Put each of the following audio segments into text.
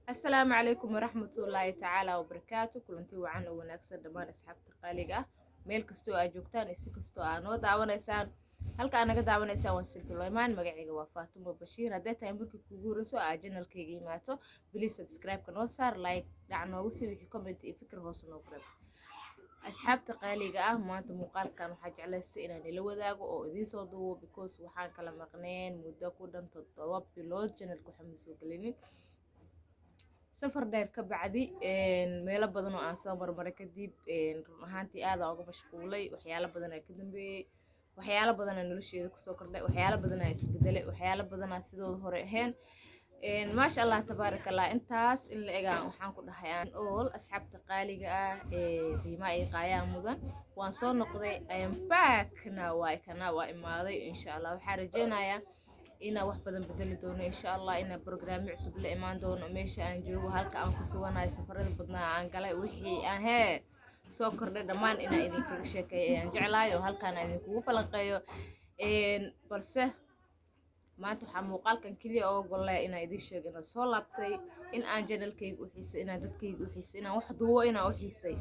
السلام عليكم ورحمة الله تعالى وبركاته كلنتي وعن وناكسر دمان أصحابتي قالقة meel kastoo aad joogtaan iyo si kastoo aad noo daawanaysaan halka aad naga daawanaysaan waa Silkilooymaan magacayga waa Faatumo Bashiir haddii tahay markii kugu horeyso aad channelkayga imaato please subscribe ka noo saar like dhac noogu sii wixii comment iyo fikir hoos noo qor asxaabta qaaliga ah maanta muuqaalkan waxaa jeclaystay inaan ila wadaago oo idiin soo duubo because waxaan kala maqneen muddo ku dhan 7 bilood channelka waxaan ma soo gelinin safar dheer ka bacdi meelo badan oo aan soo marmaray kadib run ahaantii aad uga mashquulay waxyaalo badan ka dambeeyay waxyaalo badan nolosheeda ku soo kordhay waxyaalo badan isbedelay waxyaalo badan sidoo hore ahayn maasha Allah tabarakallah intaas in la egaa waxaan ku dhahay aan all asxaabta qaaliga ah qiimaha ay qaayaan mudan waan soo noqday I am back now waa imaaday insha Allah waxaan rajeynayaa ina wax badan bedeli doono insha Allah ina barnaamij cusub la imaan doono meesha aan joogo halka aan ku suganahay safarada badnaa aan galay wixii aan soo kordhay dhamaan ina idin kaga sheekeeyo aan jeclahay oo halkaan idin kugu falanqeeyo balse maanta waxaa muuqaalkan kaliya oo go'lay ina idin sheego ina soo laabtay in aan channelkayga u xiisay ina dadkayga u xiisay ina wax duubo ina u xiisay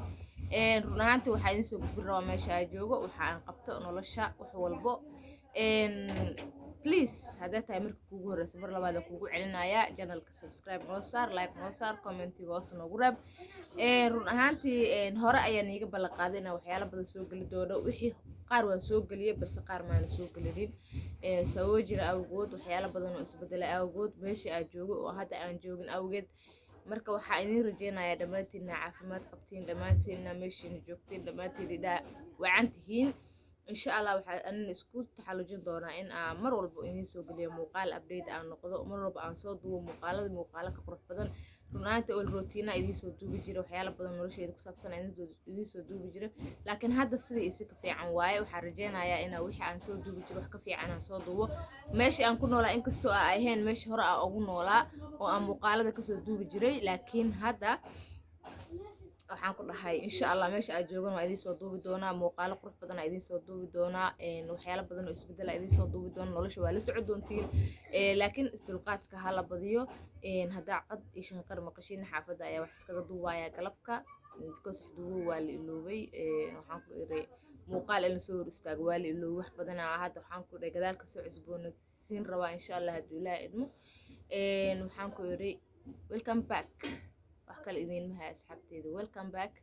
run ahaantii waxaa idin soo gudbin rabaa meesha aan joogo waxa aan qabto nolosha wax walbo please haddii tahay markii kugu horeysa mar labaad kugu celinaya channelka subscribe noo saar like noo saar comment hoos noogu raab run ahaantii hore ayaan iiga ballan qaaday inaan waxyaalo badan soo gali doono wixii qaar waan soo galiyay balse qaar maana soo galinin sababo jira awgood waxyaalo badan oo isbedelay awgood meesha aan joogo oo hadda aan joogin awgeed marka waxaa idin rajeynayaa dhammaantiinna caafimaad qabtiin dhammaantiinna meeshiina joogtiin dhammaantiin wacan tihiin insha Allah waxaan isku taxallujin doonaa in aan mar walba idin soo geliyo muuqaal update aan noqdo mar walba aan soo duubo muuqaalada ka qurux badan runaanta oo rootina idin soo duubi jira waxyaalo badan nolosheeda ku saabsan idin soo duubi jira laakiin hadda sidii isi ka fiican waaye waxaan rajeynayaa in wixii aan soo duubi jiro wax ka fiican aan soo duubo meeshii aan ku noolaa inkastoo aan ahayn meeshii hore aan ugu noolaa oo aan muuqaalada ka soo duubi jiray laakiin hadda waxaan ku dhahay insha Allah meesha aad joogan waa idin soo duubi doonaa muuqaalo qurux badan aan idin soo duubi doonaa waxyaalo badan oo isbedel aan idin soo duubi doonaa nolosha waa la socon doontiin laakiin isdulqaadka hala badiyo hadaa cod iyo shanqar maqashiin xaafadda ayaa wax iskaga duubaya galabka because wax duubo waa la iloobay waxaan ku iray muuqaal in la soo hor istaago waa la iloobay wax badan hadda waxaan ku iray gadaalka soo cusboonaysiin rabaa insha Allah haddii Ilaahay idmo waxaan ku iray welcome back kala idin maha asxaabteeda welcome back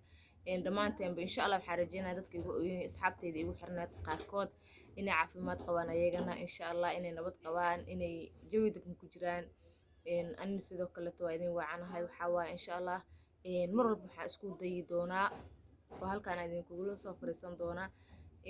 dhamaanteen insha Allah waxaan rajeynayaa dadka asxaabteeda igu xirnaad qaarkood inay caafimaad qabaan ayagana insha Allah inay nabad qabaan inay jawi degan ku jiraan anina sidoo kale waa idin wacanahay waxa waa insha Allah mar walba waxaan isku dayi doonaa oo halkaan idin kugu soo fariisan doonaa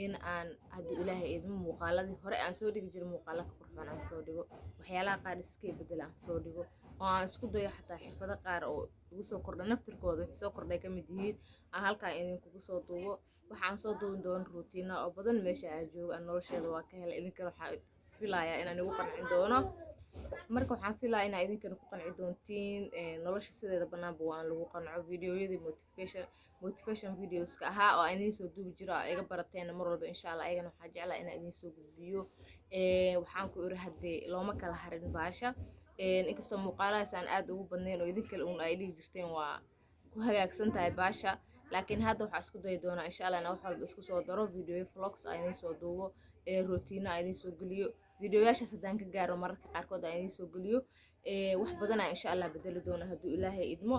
in aan haddii Ilaahay idin muuqaaladii hore aan soo dhigi jiray muuqaalo ka qurxoon aan soo dhigo waxyaalaha qaar iska bedel aan soo dhigo oo aan isku dayo xataa xirfado qaar oo ugu soo kordha naftirkooda wixii soo kordhay ka mid yihiin aan halkaan idin kugu soo duubo waxaan soo duubin doonaa routine oo badan meesha aan joogo aan nolosheeda waa ka helay idinkana waxaan filayaa inaan igu qancin doono marka waxaan filayaa inaa idinkana ku qanci doontiin nolosha sideeda banaanba waan lagu qanco videoyadii motivation videoska ahaa oo aan idin soo duubi jiro oo iga barateen mar walba insha Allah ayagana waxaan jeclaa inaan idin soo gudbiyo waxaan ku iri haddii looma kala harin baasha inkastoo muuqaaladaas aan aad ugu badnayn oo idin kale uun ay dhigi jirteen waa ku hagaagsan tahay baasha laakiin hadda waxaan isku dayi doonaa insha Allah inaan wax walba isku soo daro video vlogs aan idin soo duubo routine aan idin soo geliyo videoyaashaas haddaan ka gaaro mararka qaarkood aan idin soo geliyo wax badan aan insha Allah bedeli doona hadduu Ilaahay idmo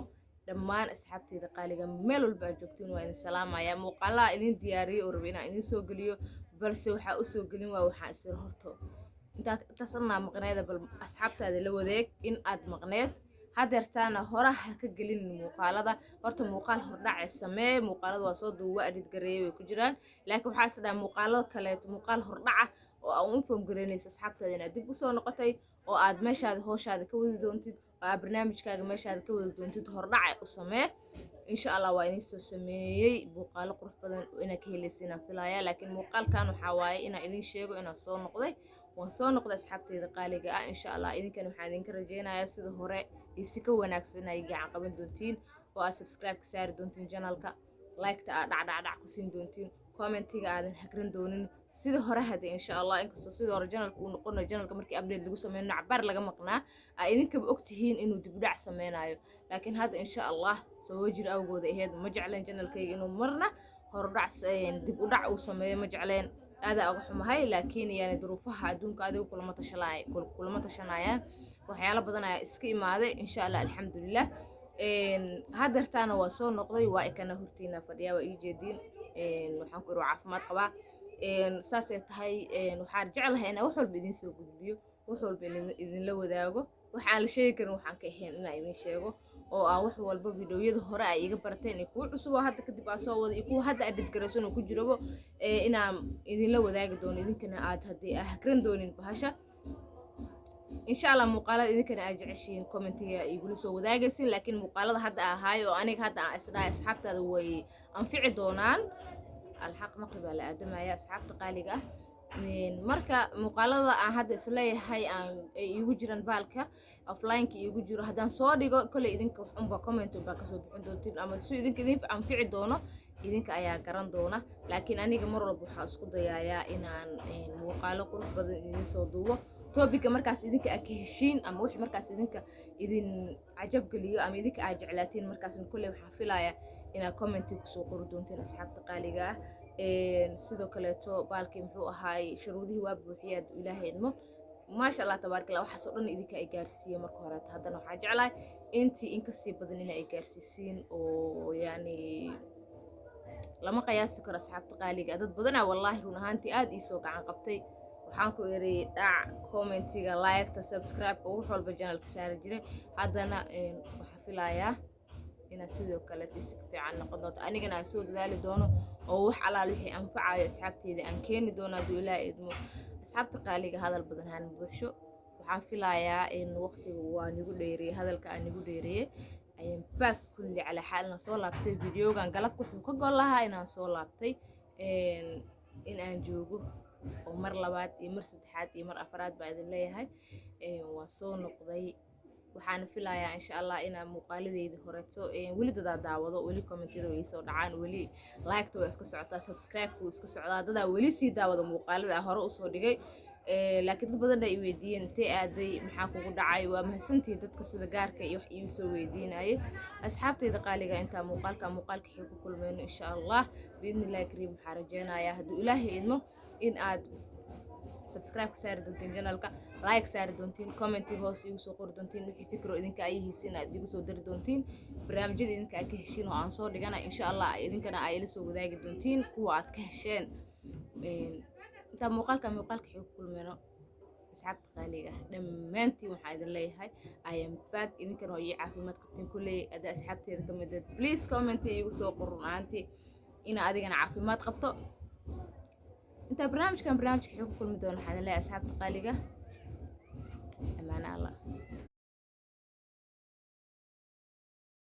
dhammaan asxaabteeda qaaliga meel walba aad joogtiin waa idin salaamayaa muuqaalaha idin diyaariyay oo rabay inaan idin soo geliyo balse waxaa u soo gelin waa waxaan isir horto intaasna maqneeda bal asxaabtaada la wadeeg in aad maqneed hadeertaana horaha ka gelin muuqaalada horta muuqaal hordhac samee muuqaalada waa soo duuba edit gareeyay way ku jiraan laakiin waxaa sidoo muuqaalada kale muuqaal hordhac oo aan inform gareynaysa asxaabtaada inaad dib u soo noqotay oo aad meeshaada hooshada ka wadi doontid oo aad barnaamijkaaga meeshaada ka wadi doontid hordhac u samee insha Allah waa idin soo sameeyay muuqaalo qurux badan inaad ka helaysiin filaaya laakiin muuqaalkan waxa waaye inaan idin sheego inaan soo noqday waan soo noqday asxaabteeda qaaliga ah insha Allah idinkana waxaan idinka rajeynayaa sida hore si ka wanaagsan ay gacan qaban doontiin oo aad subscribe ka saari doontiin channelka like ta dhac ku siin doontiin commentiga aadan hagran doonin sida hore hada insha Allah inkastoo sida hore channelka uu noqonayo channelka markii update lagu sameeyo nacbar laga maqnaa ay idinkaba ogtihiin inuu dib u dhac sameynayo laakiin hadda insha Allah soo wajir awgooda aheed ma jecleen channelkayga inuu marna hordhac dib u dhac uu sameeyo ma jecleen aada uga xumahay laakiin yani duruufaha adduunka adigu kulama tashanayaan waxyaalo badan ayaa iska imaaday insha Allah alxamdulillah hadeertaana waa soo noqday waa ikana hortiina fadhiyaa waa ii jeediin waxaan ku iri caafimaad qabaa saasay tahay waxaan jeclahay inaan wax walba idin soo gudbiyo wax walba idinla wadaago waxaan la sheegi karin waxaan ka ahayn inaan idin sheego oo ah wax walba videoyada hore ay iga barteen iyo kuwa cusub oo hadda kadib aan soo wada iyo kuwa hadda edit garaysan oo ku jirabo inaan idinla wadaagi doono idinkana aad haddii hagran doonin bahasha insha Allah muuqaalada idinkana aad jeceshiin commentiga igula soo wadaagaysin laakiin muuqaalada hadda ahaay oo aniga hadda aan isdhahay asxaabtaada way anfici doonaan alxaq maqribaa la aadamaya asxaabta qaaliga marka muuqaalada aan hadda isleeyahay aan iigu jiraan baalka offline-ka iigu jiro haddaan soo dhigo kolley idinka wax unba comment baa kasoo bixin doontiin ama si idinka idin anfici doono idinka ayaa garan doona laakiin aniga mar walba waxaa isku dayayaa inaan muuqaalo qurux badan idin soo duubo topica markaas idinka aad ka heshiin ama wixii markaas idinka idin cajab geliyo ama idinka aad jeclaatiin markaas kolley waxaan filayaa inaad commenti kusoo qori doontiin asxaabta qaaliga ah sidoo kaleeto baalkii muxuu ahaay shuruudihii waa buuxiyaad ilaahay idmo maasha Allah tabaaraka Allah waxaas oo dhan idinka ay gaarsiiyeen marka hore haddana waxaa jeclahay intii in ka sii badan in ay gaarsiisiin oo yani lama qiyaasi karo asxaabta qaaliga dad badan wallahi run ahaantii aad ii soo gacan qabtay waxaan ku iri dhac commentiga like-ta subscribe oo wax walba channelka saari jiray haddana waxaan filayaa ina sidoo kale si fiican noqon doonto anigana aan soo dadaali doono oo wax alaal wixii anfacayo asxaabteeda aan keeni doono hadduu ilaahay idmo asxaabta qaaliga hadal badan haan buuxsho waxaan filayaa in waqtigu waa nigu dheeriyay hadalka aan nigu dheeriyay ayaan back kulli cala xaal inaan soo laabtay videogan galabka wuxuu ka gol lahaa inaan soo laabtay in aan joogo oo mar labaad iyo mar saddexaad iyo mar afraad baa idin leeyahay waan soo noqday waxaan filayaa insha Allah inaan muuqaaladeeda horeeto weli dadaa daawado weli commentida way soo dhacaan weli like-ta way iska socotaa subscribe-ku way iska socdaa dadaa weli sii daawado muuqaalada hore u soo dhigay laakiin dad badan ay weydiiyeen intee aaday maxaa kugu dhacay waa mahadsantihiin dadka sida gaarka iyo wax iigu soo weydiinayay asxaabtayda qaaliga intaa muuqaalka xig ku kulmeyno insha Allah biidnillahi kariim waxaan rajeynayaa hadduu ilaahay idmo in aad subscribe saari doontiin channelka like saari doontiin comment hoos igu soo qori doontiin wixii fikro idinka ay hiisin aad igu soo dari doontiin barnaamijyada idinka aad ka heshiin oo aan soo dhigana insha Allah idinkana ay ila soo wadaagi doontiin kuwa aad ka hesheen inta muuqaalka xig ku kulmeyno asxaabta qaaliga dhammaantiin waxaan idin leeyahay I am back idinkana oo ii caafimaad qabtiin kuley ada asxaabteeda ka mid please comment igu soo qor runtii ina adigana caafimaad qabto inta barnaamijka xig ku kulmi doono waxaan leeyahay asxaabta qaaliga